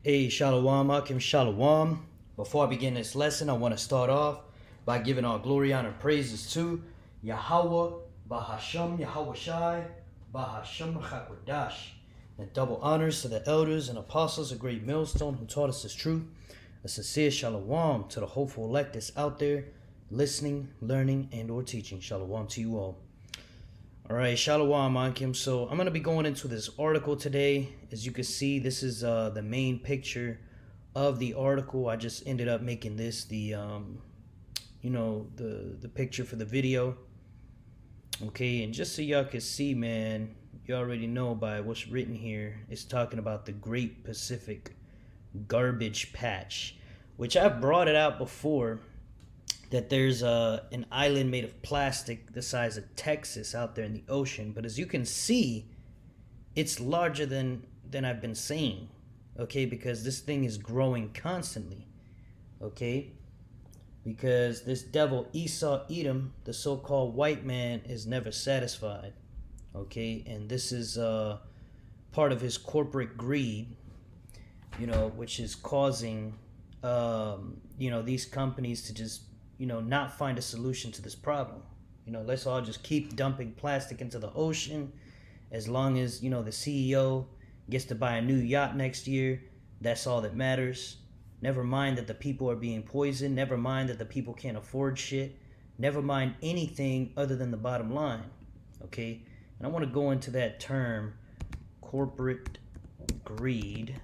Hey, Shalom, Akim Shalom. Before I begin this lesson, I want to start off by giving all glory, honor, praises to Yahweh, Bahasham, Yahweh Shai, Bahasham Chakwadash. And double honors to the elders and apostles of Great Millstone who taught us this truth. A sincere Shalom to the hopeful elect that's out there listening, learning, and or teaching. Shalom to you all. All right, Shalom, Akim. So I'm going to be going into this article today. As you can see, this is the main picture of the article. I just ended up making this the picture for the video. Okay, and just so y'all can see, man, you already know by what's written here, it's talking about the Great Pacific Garbage Patch, which I've brought it out before, that there's an island made of plastic the size of Texas out there in the ocean. But as you can see, it's larger than I've been saying, okay? Because this thing is growing constantly, okay? Because this devil Esau Edom, the so-called white man, is never satisfied, okay? And this is part of his corporate greed, which is causing, these companies to just not find a solution to this problem. Let's all just keep dumping plastic into the ocean. As long as, the CEO gets to buy a new yacht next year, that's all that matters. Never mind that the people are being poisoned. Never mind that the people can't afford shit. Never mind anything other than the bottom line. Okay? And I want to go into that term, corporate greed.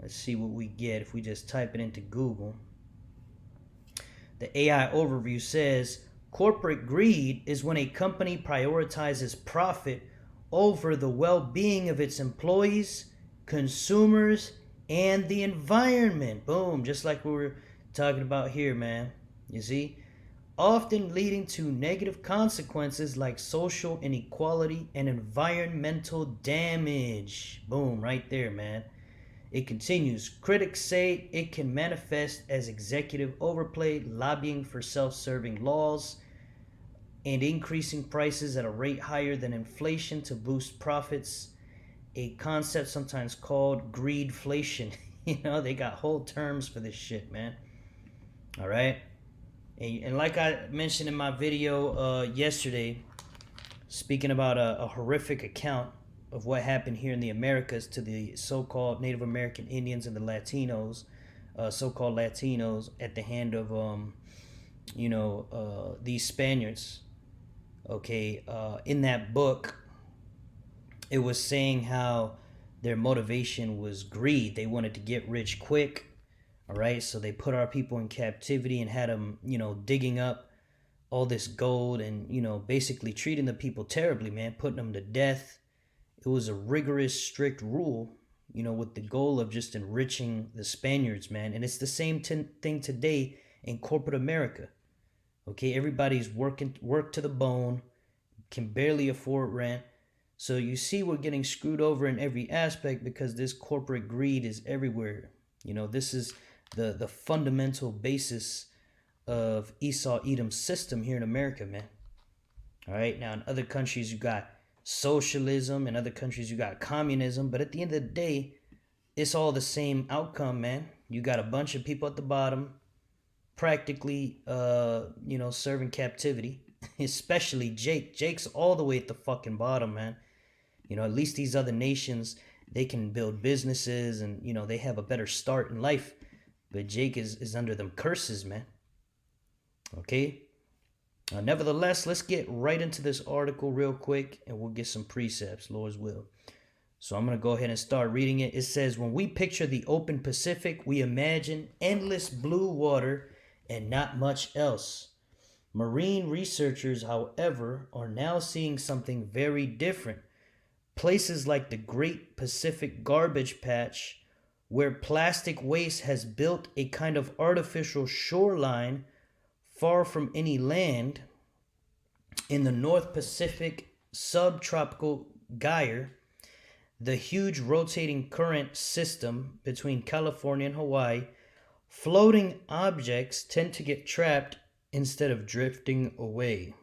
Let's see what we get if we just type it into Google. The AI overview says, corporate greed is when a company prioritizes profit over the well-being of its employees, consumers, and the environment. Boom, just like we were talking about here, man. You see? Often leading to negative consequences like social inequality and environmental damage. Boom, right there, man. It continues. Critics say it can manifest as executive overplay, lobbying for self-serving laws, and increasing prices at a rate higher than inflation to boost profits. A concept sometimes called greedflation. They got whole terms for this shit, man. All right. And like I mentioned in my video yesterday, speaking about a horrific account of what happened here in the Americas to the so-called Native American Indians and the Latinos, so-called Latinos, at the hand of, these Spaniards. Okay, in that book, it was saying how their motivation was greed. They wanted to get rich quick, all right? So they put our people in captivity and had them, digging up all this gold and, basically treating the people terribly, man, putting them to death. It was a rigorous, strict rule, with the goal of just enriching the Spaniards, man. And it's the same thing today in corporate America. Okay, everybody's worked to the bone, can barely afford rent. So you see we're getting screwed over in every aspect because this corporate greed is everywhere. This is the fundamental basis of Esau Edom's system here in America, man. All right, now in other countries you got socialism, in other countries you got communism, but at the end of the day, it's all the same outcome, man. You got a bunch of people at the bottom practically serving captivity. Especially Jake's all the way at the fucking bottom, man. At least these other nations, they can build businesses and they have a better start in life, but Jake is under them curses, man. Okay. Nevertheless, let's get right into this article real quick and we'll get some precepts, Lord's will. So I'm going to go ahead and start reading it. It says, when we picture the open Pacific, we imagine endless blue water and not much else. Marine researchers, however, are now seeing something very different. Places like the Great Pacific Garbage Patch, where plastic waste has built a kind of artificial shoreline far from any land, in the North Pacific subtropical gyre, the huge rotating current system between California and Hawaii, floating objects tend to get trapped instead of drifting away.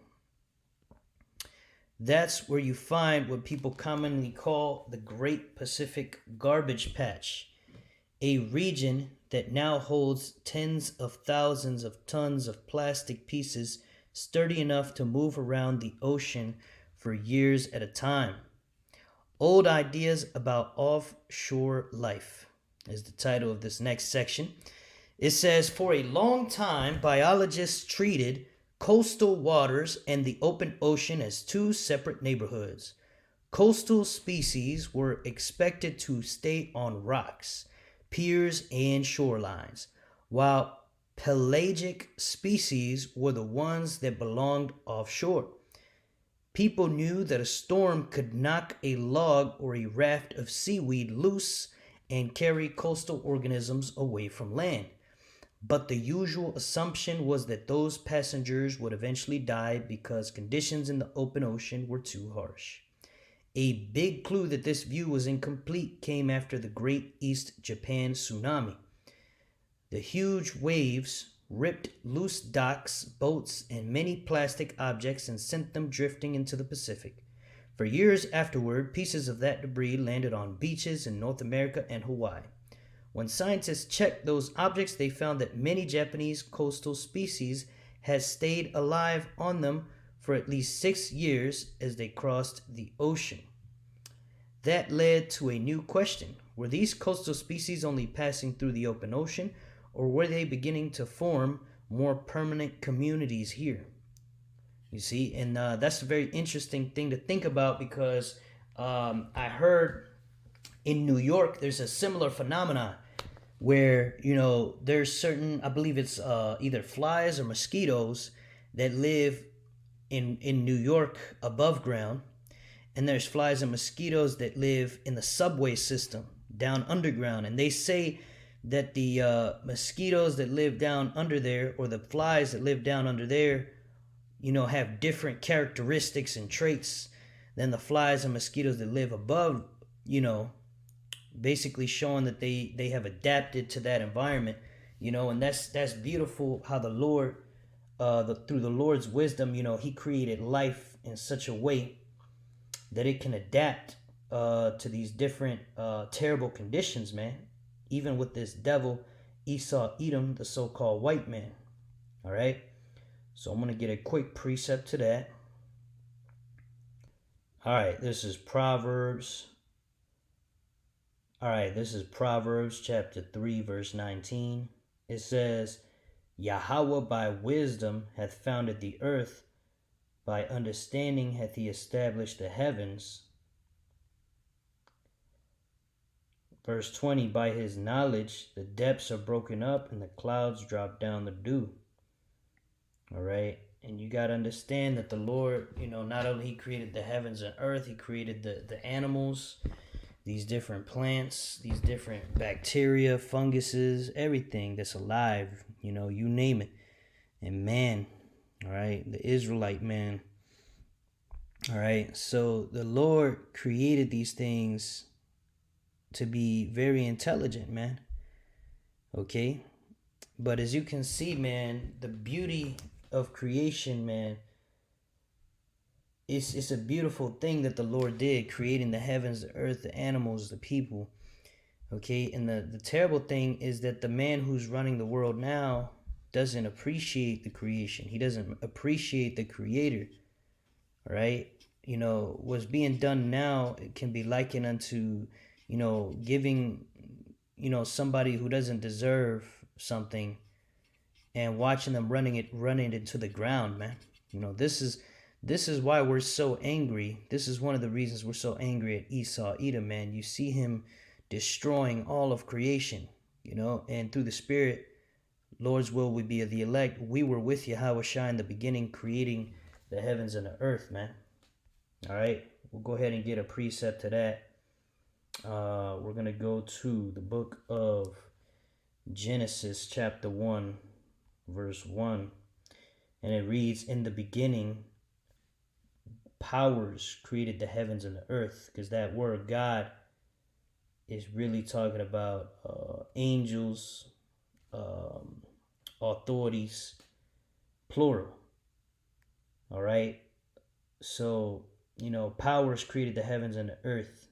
That's where you find what people commonly call the Great Pacific Garbage Patch, a region that now holds tens of thousands of tons of plastic pieces sturdy enough to move around the ocean for years at a time. Old Ideas About Offshore Life is the title of this next section. It says, for a long time, biologists treated coastal waters and the open ocean as two separate neighborhoods. Coastal species were expected to stay on rocks, piers, and shorelines, while pelagic species were the ones that belonged offshore. People knew that a storm could knock a log or a raft of seaweed loose and carry coastal organisms away from land. But the usual assumption was that those passengers would eventually die because conditions in the open ocean were too harsh. A big clue that this view was incomplete came after the Great East Japan Tsunami. The huge waves ripped loose docks, boats, and many plastic objects and sent them drifting into the Pacific. For years afterward, pieces of that debris landed on beaches in North America and Hawaii. When scientists checked those objects, they found that many Japanese coastal species had stayed alive on them for at least 6 years as they crossed the ocean. That led to a new question. Were these coastal species only passing through the open ocean, or were they beginning to form more permanent communities here? You see, and that's a very interesting thing to think about because I heard in New York there's a similar phenomenon where there's certain, I believe it's either flies or mosquitoes that live in New York above ground, and there's flies and mosquitoes that live in the subway system down underground. And they say that the mosquitoes that live down under there, or the flies that live down under there, have different characteristics and traits than the flies and mosquitoes that live above, basically showing that they have adapted to that environment, and that's beautiful how the Lord, through the Lord's wisdom, he created life in such a way that it can adapt to these different terrible conditions, man. Even with this devil, Esau, Edom, the so-called white man. All right. So I'm going to get a quick precept to that. All right. This is Proverbs. All right. This is Proverbs chapter 3, verse 19. It says, Yahweh by wisdom hath founded the earth. By understanding hath he established the heavens. Verse 20, by his knowledge the depths are broken up and the clouds drop down the dew. All right. And you got to understand that the Lord, not only he created the heavens and earth, he created the animals, these different plants, these different bacteria, funguses, everything that's alive, you name it. And man, all right, the Israelite man. All right. So the Lord created these things to be very intelligent, man. Okay. But as you can see, man, the beauty of creation, man, it's a beautiful thing that the Lord did, creating the heavens, the earth, the animals, the people. Okay. And the terrible thing is that the man who's running the world now doesn't appreciate the creation. He doesn't appreciate the creator. All right. What's being done now, it can be likened unto giving, somebody who doesn't deserve something and watching them running it into the ground, man. This is why we're so angry. This is one of the reasons we're so angry at Esau, Edom, man. You see him destroying all of creation, and through the Spirit, Lord's will we be of the elect. We were with Yahweh Shai in the beginning, creating the heavens and the earth, man. All right, we'll go ahead and get a precept to that. We're going to go to the book of Genesis chapter 1, verse 1. And it reads, in the beginning, powers created the heavens and the earth. Because that word God is really talking about angels, authorities, plural. All right. So powers created the heavens and the earth.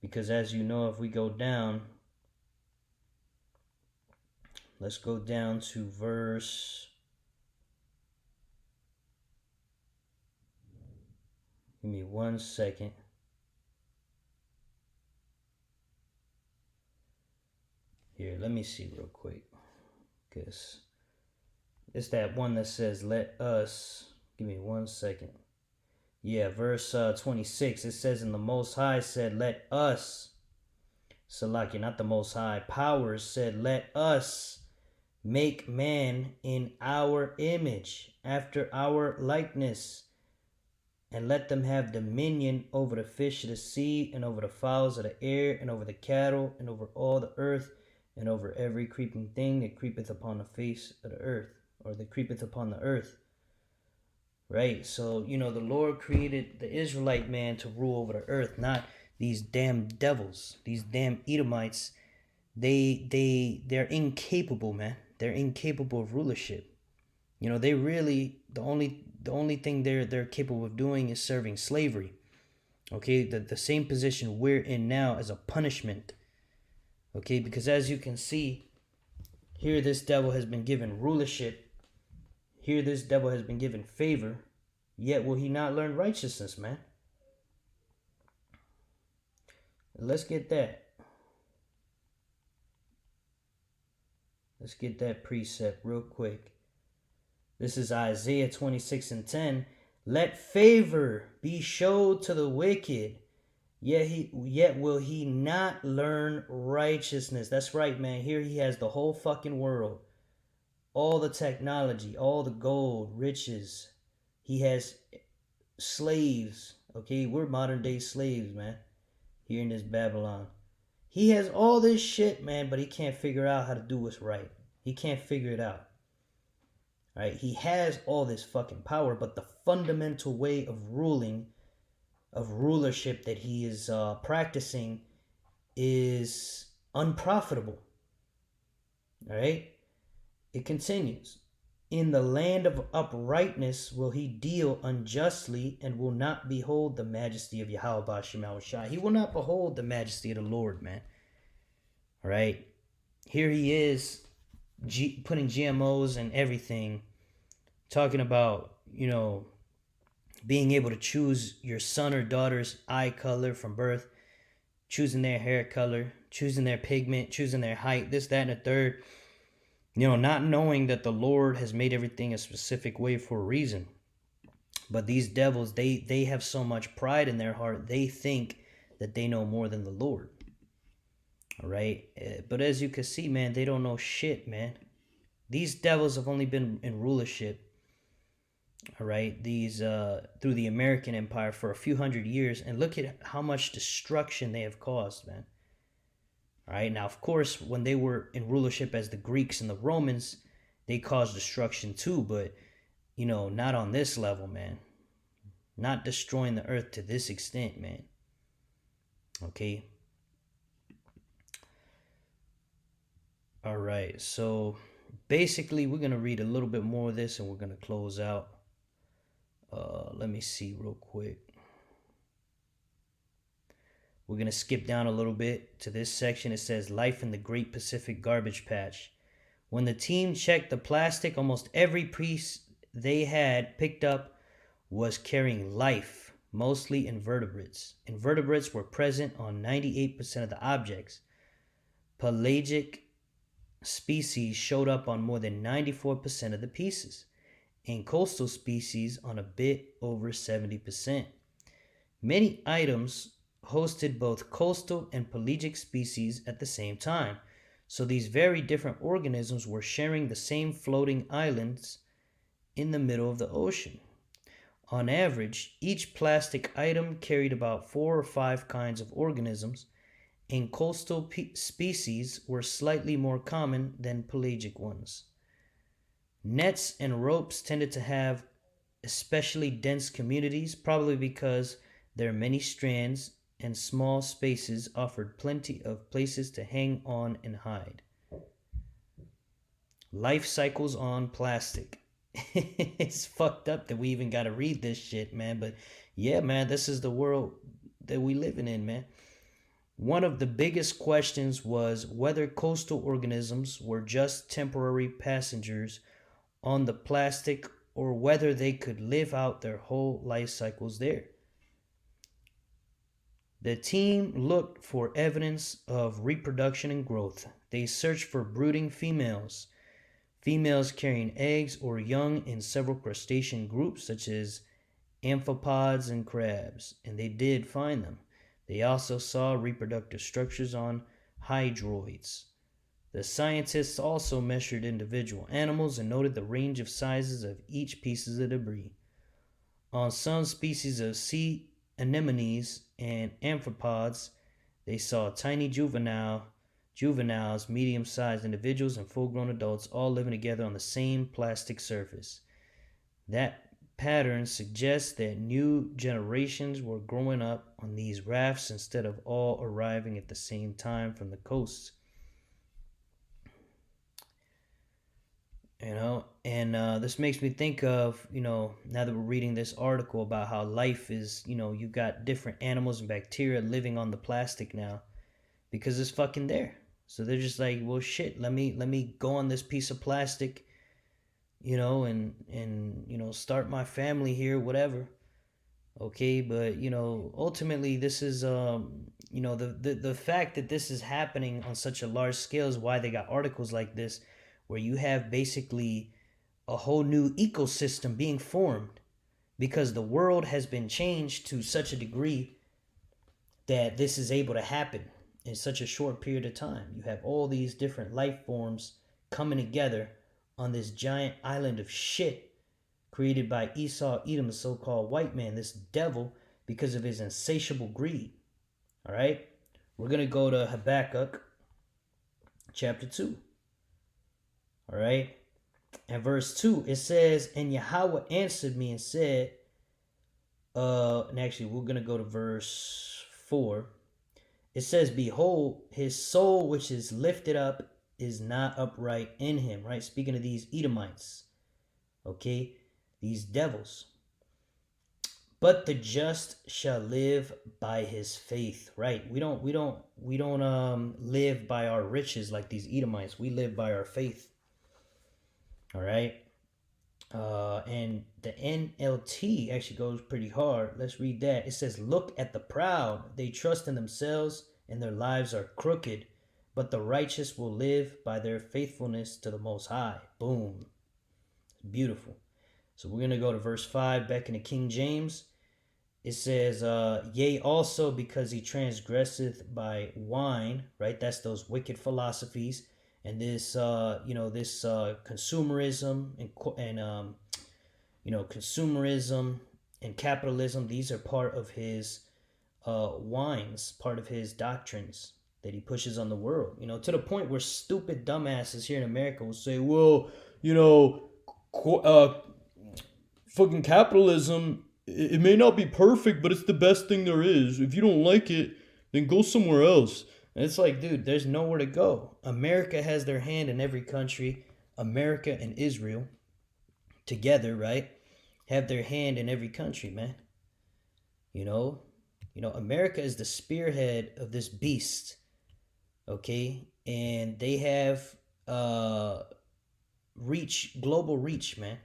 Because as you know, if we go down, let's go down to verse. Give me 1 second. Here, let me see real quick. Because it's that one that says, let us. Give me 1 second. Yeah, verse 26. It says, and the Most High said, let us. Salaki, not the Most High. Powers said, let us make man in our image, after our likeness, and let them have dominion over the fish of the sea, and over the fowls of the air, and over the cattle, and over all the earth, and over every creeping thing that creepeth upon the face of the earth, or that creepeth upon the earth. Right? So, the Lord created the Israelite man to rule over the earth, not these damn devils, these damn Edomites. They're incapable, man. They're incapable of rulership. They really, the only thing they're capable of doing is serving slavery. Okay, the same position we're in now as a punishment. Okay, because as you can see, here this devil has been given rulership. Here this devil has been given favor. Yet will he not learn righteousness, man? Let's get that. Let's get that precept real quick. This is Isaiah 26:10. Let favor be showed to the wicked, yet will he not learn righteousness. That's right, man. Here he has the whole fucking world. All the technology, all the gold, riches. He has slaves. Okay, we're modern day slaves, man. Here in this Babylon. He has all this shit, man, but he can't figure out how to do what's right. He can't figure it out. Right? He has all this fucking power, but the fundamental way of rulership that he is practicing is unprofitable. All right? It continues. In the land of uprightness will he deal unjustly, and will not behold the majesty of Yahweh B'Shem Shai. He will not behold the majesty of the Lord, man. All right? Here he is putting GMOs and everything, talking about, being able to choose your son or daughter's eye color from birth, choosing their hair color, choosing their pigment, choosing their height, this, that, and the third. Not knowing that the Lord has made everything a specific way for a reason. But these devils, they have so much pride in their heart, they think that they know more than the Lord. All right? But as you can see, man, they don't know shit, man. These devils have only been in rulership, all right, through the American Empire for a few hundred years, and look at how much destruction they have caused, man. All right, now, of course, when they were in rulership as the Greeks and the Romans, they caused destruction too, but, not on this level, man. Not destroying the earth to this extent, man. Okay. All right, so basically, we're going to read a little bit more of this and we're going to close out. Let me see real quick. We're going to skip down a little bit to this section. It says, Life in the Great Pacific Garbage Patch. When the team checked the plastic, almost every piece they had picked up was carrying life, mostly invertebrates. Invertebrates were present on 98% of the objects. Pelagic species showed up on more than 94% of the pieces, and coastal species on a bit over 70%. Many items hosted both coastal and pelagic species at the same time, so these very different organisms were sharing the same floating islands in the middle of the ocean. On average, each plastic item carried about 4 or 5 kinds of organisms, and coastal species were slightly more common than pelagic ones. Nets and ropes tended to have especially dense communities, probably because their many strands and small spaces offered plenty of places to hang on and hide. Life cycles on plastic. It's fucked up that we even got to read this shit, man, but Yeah, man, this is the world that we living in, man. One of the biggest questions was whether coastal organisms were just temporary passengers on the plastic or whether they could live out their whole life cycles there. The team looked for evidence of reproduction and growth. They searched for brooding females, females carrying eggs or young in several crustacean groups such as amphipods and crabs, and they did find them. They also saw reproductive structures on hydroids. The scientists also measured individual animals and noted the range of sizes of each piece of debris. On some species of sea anemones and amphipods, they saw tiny juveniles, medium-sized individuals, and full-grown adults all living together on the same plastic surface. That pattern suggests that new generations were growing up on these rafts instead of all arriving at the same time from the coasts. And this makes me think of, now that we're reading this article about how life is, you've got different animals and bacteria living on the plastic now because it's fucking there. So they're just like, well, shit, let me go on this piece of plastic, and start my family here, whatever. Okay, but ultimately this is the fact that this is happening on such a large scale is why they got articles like this where you have basically a whole new ecosystem being formed because the world has been changed to such a degree that this is able to happen in such a short period of time. You have all these different life forms coming together on this giant island of shit created by Esau, Edom, the so-called white man, this devil, because of his insatiable greed. All right? We're going to go to Habakkuk chapter 2. All right? And verse 2, it says, and Yahweh answered me and said, and actually we're going to go to verse 4. It says, behold, his soul which is lifted up is not upright in him, right? Speaking of these Edomites, okay? These devils. But the just shall live by his faith, right? We don't live by our riches like these Edomites. We live by our faith. All right? And the NLT actually goes pretty hard. Let's read that. It says, look at the proud. They trust in themselves and their lives are crooked, but the righteous will live by their faithfulness to the Most High. Boom. It's beautiful. So we're going to go to verse 5 back in the King James. It says, yea, also because he transgresseth by wine, right? That's those wicked philosophies. And this, consumerism and consumerism and capitalism, these are part of his wines, part of his doctrines that he pushes on the world. To the point where stupid dumbasses here in America will say, well, fucking capitalism, it may not be perfect, but it's the best thing there is. If you don't like it, then go somewhere else. And it's like, dude, there's nowhere to go. America has their hand in every country. America and Israel together, right, have their hand in every country, man. America is the spearhead of this beast, okay? And they have global reach, man.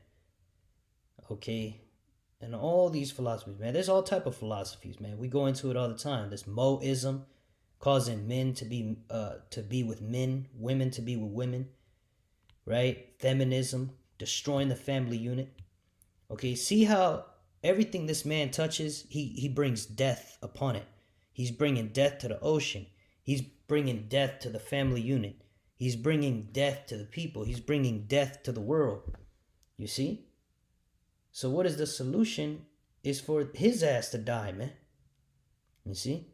Okay? And all these philosophies, man. There's all type of philosophies, man. We go into it all the time. This Moism, causing men to be with men, women to be with women, right? Feminism, destroying the family unit. Okay, see how everything this man touches, he brings death upon it. He's bringing death to the ocean. He's bringing death to the family unit. He's bringing death to the people. He's bringing death to the world. You see? So what is the solution? Is for his ass to die, man. You see?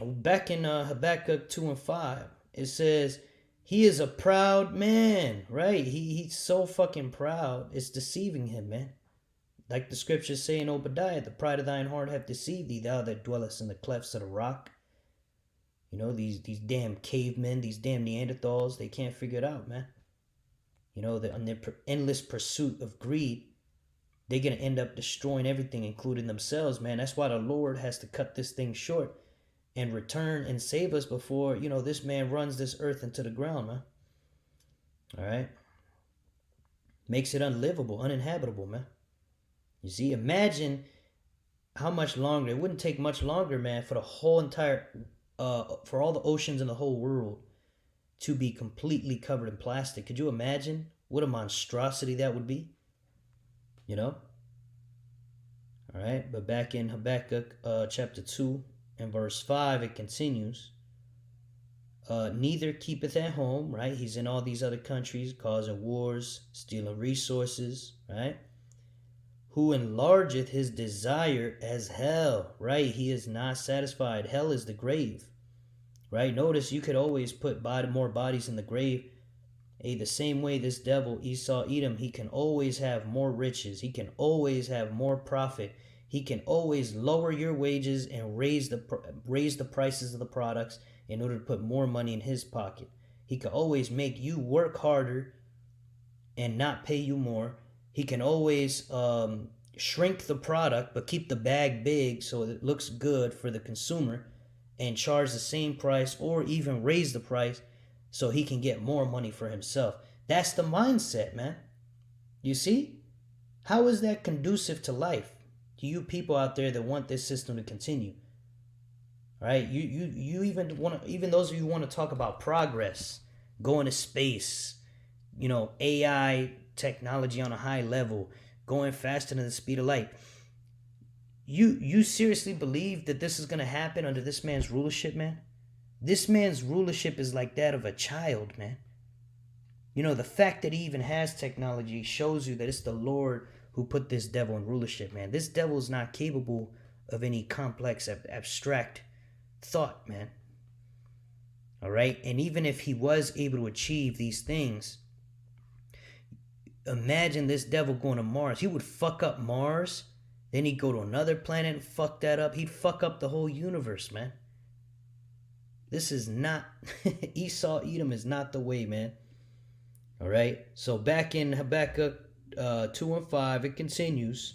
Back in Habakkuk 2 and 5, it says, he is a proud man, right? He's so fucking proud. It's deceiving him, man. Like the scriptures say in Obadiah, the pride of thine heart hath deceived thee, thou that dwellest in the clefts of the rock. These damn cavemen, these damn Neanderthals, they can't figure it out, man. They're on their endless pursuit of greed. they're going to end up destroying everything, including themselves, man. That's why the Lord has to cut this thing short and return and save us before, this man runs this earth into the ground, man. All right? Makes it unlivable, uninhabitable, man. You see, imagine how much longer, it wouldn't take much longer, man, for the whole entire, for all the oceans in the whole world to be completely covered in plastic. Could you imagine what a monstrosity that would be? You know? All right, but back in Habakkuk chapter 2 and verse 5, it continues. Neither keepeth at home, right? He's in all these other countries, causing wars, stealing resources, right? Who enlargeth his desire as hell, right? He is not satisfied. Hell is the grave, right? Notice you could always put more bodies in the grave. Hey, the same way this devil, Esau, Edom, he can always have more riches. He can always have more profit. He can always lower your wages and raise the prices of the products in order to put more money in his pocket. He can always make you work harder and not pay you more. He can always shrink the product but keep the bag big so it looks good for the consumer and charge the same price or even raise the price so he can get more money for himself. That's the mindset, man. You see? How is that conducive to life? To you people out there that want this system to continue. Right? You even want to, even those of you who want to talk about progress, going to space, AI technology on a high level, going faster than the speed of light. You seriously believe that this is going to happen under this man's rulership, man? This man's rulership is like that of a child, man. The fact that he even has technology shows you that it's the Lord who put this devil in rulership, man. This devil is not capable of any complex, abstract thought, man. All right? And even if he was able to achieve these things, imagine this devil going to Mars. He would fuck up Mars. Then he'd go to another planet and fuck that up. He'd fuck up the whole universe, man. This is not, Esau, Edom is not the way, man. All right? So back in Habakkuk 2 and 5, it continues.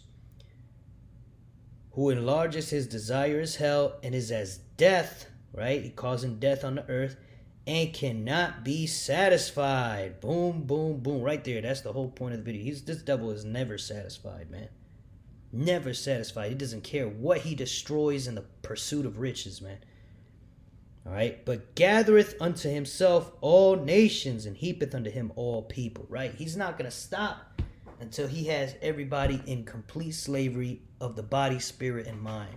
Who enlarges his desire as hell and is as death, right? He causing death on the earth and cannot be satisfied. Boom, boom, boom. Right there. That's the whole point of the video. This devil is never satisfied, man. Never satisfied. He doesn't care what he destroys in the pursuit of riches, man. All right. But gathereth unto himself all nations and heapeth unto him all people, right? He's not going to stop until he has everybody in complete slavery of the body, spirit, and mind.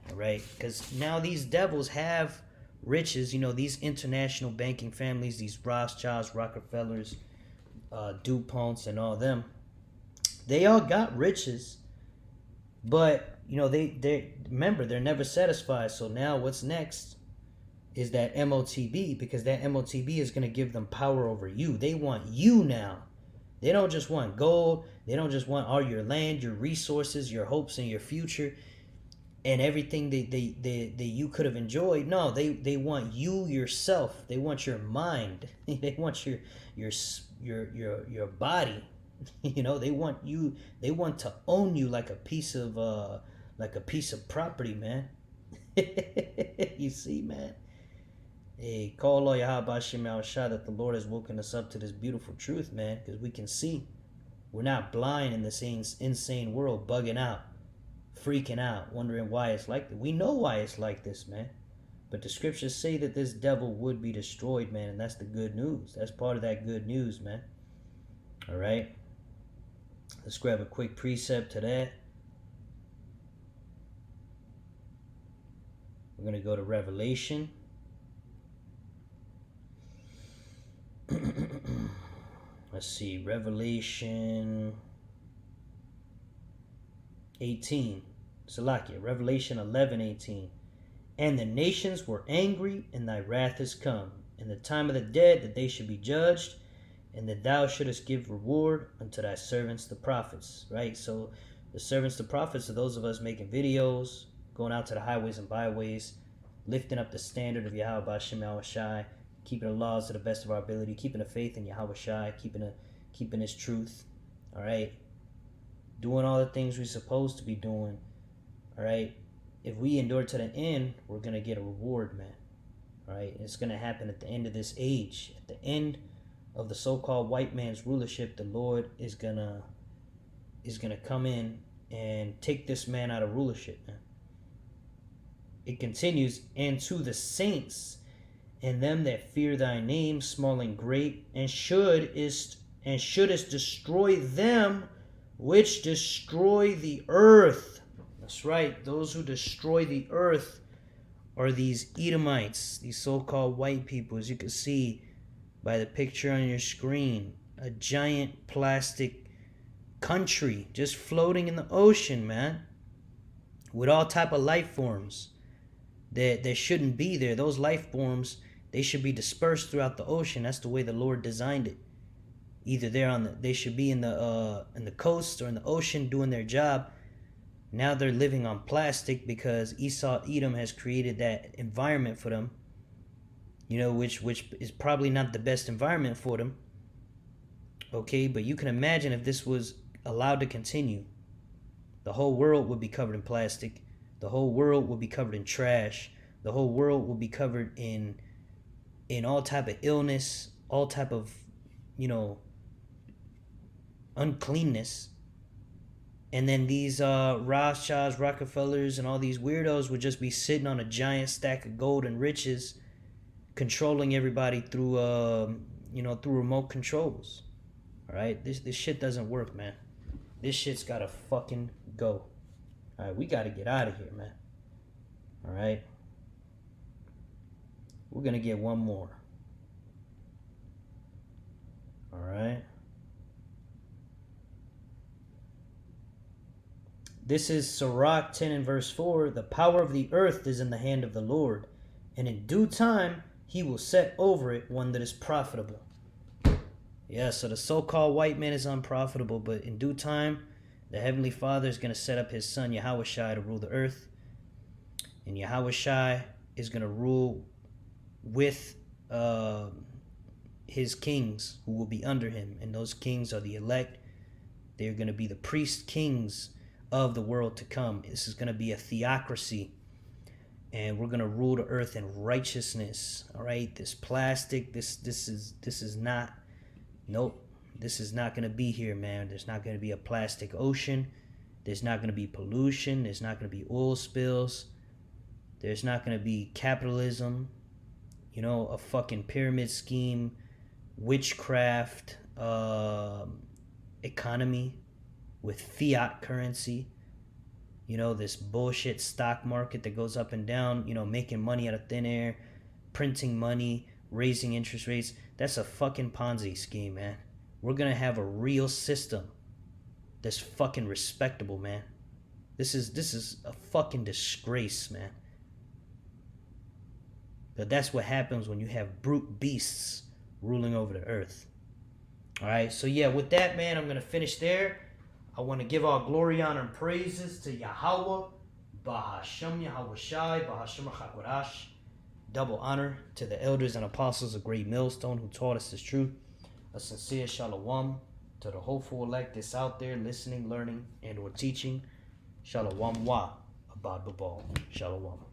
All right. Because now these devils have riches, these international banking families, these Rothschilds, Rockefellers, DuPonts, and all them, they all got riches, but they remember they're never satisfied. So now what's next is that MOTB, because that MOTB is going to give them power over you. They want you now. They don't just want gold. They don't just want all your land, your resources, your hopes, and your future, and everything that you could have enjoyed. No, they want you yourself. They want your mind. They want your body. They want you. They want to own you like a piece of property, man. You see, man. Hey, call all Yahweh Shem Shah that the Lord has woken us up to this beautiful truth, man, because we can see. We're not blind in this insane world, bugging out, freaking out, wondering why it's like that. We know why it's like this, man. But the scriptures say that this devil would be destroyed, man, and that's the good news. That's part of that good news, man. All right? Let's grab a quick precept to that. We're going to go to Revelation. Let's see, Revelation 18. Salakia, Revelation 11:18. And the nations were angry, and thy wrath is come, and the time of the dead that they should be judged, and that thou shouldest give reward unto thy servants the prophets. Right? So the servants the prophets are those of us making videos, going out to the highways and byways, lifting up the standard of Yahweh Shem Shai, keeping the laws to the best of our ability, keeping the faith in Yahweh Shai, keeping his truth. All right. doing all the things we're supposed to be doing, all right, if we endure to the end, we're going to get a reward, man. All right, it's going to happen at the end of this age. At the end of the so-called white man's rulership, the Lord is going to come in and take this man out of rulership, man. It continues, and to the saints and them that fear thy name, small and great, and shouldest destroy them which destroy the earth. That's right. Those who destroy the earth are these Edomites, these so-called white people, as you can see by the picture on your screen. A giant plastic country just floating in the ocean, man, with all type of life forms that shouldn't be there. Those life forms, they should be dispersed throughout the ocean. That's the way the Lord designed it. Either they should be in the coast or in the ocean doing their job. Now they're living on plastic because Esau, Edom has created that environment for them. You know, which is probably not the best environment for them. Okay, but you can imagine if this was allowed to continue, the whole world would be covered in plastic. The whole world would be covered in trash. The whole world would be covered in all type of illness, all type of, uncleanness. And then these Rothschilds, Rockefellers, and all these weirdos would just be sitting on a giant stack of gold and riches, controlling everybody through through remote controls. All right, this shit doesn't work, man. This shit's gotta fucking go. All right, we gotta get out of here, man. All right, we're gonna get one more. All right. This is Sirach 10 and verse 4. The power of the earth is in the hand of the Lord, and in due time he will set over it one that is profitable. Yeah, so the so-called white man is unprofitable, but in due time, the Heavenly Father is going to set up his son, Yahushua, to rule the earth. And Yahushua is going to rule with his kings who will be under him. And those kings are the elect. They're going to be the priest kings of the world to come. This is going to be a theocracy. And we're going to rule the earth in righteousness. All right, this plastic, this is not... Nope, this is not going to be here, man. There's not going to be a plastic ocean. There's not going to be pollution. There's not going to be oil spills. There's not going to be capitalism, a fucking pyramid scheme, witchcraft, economy with fiat currency. This bullshit stock market that goes up and down, making money out of thin air, printing money, raising interest rates. That's a fucking Ponzi scheme, man. We're gonna have a real system that's fucking respectable, man. This is a fucking disgrace, man. But that's what happens when you have brute beasts ruling over the earth. Alright, so yeah, with that, man, I'm gonna finish there. I want to give all glory, honor, and praises to Yahweh, Bahashem Yahushai, Bahashem Chakorash. Double honor to the elders and apostles of Great Millstone who taught us this truth. A sincere shalom to the hopeful elect that's out there listening, learning, and or teaching. Shalom wa abad babal. Shalom.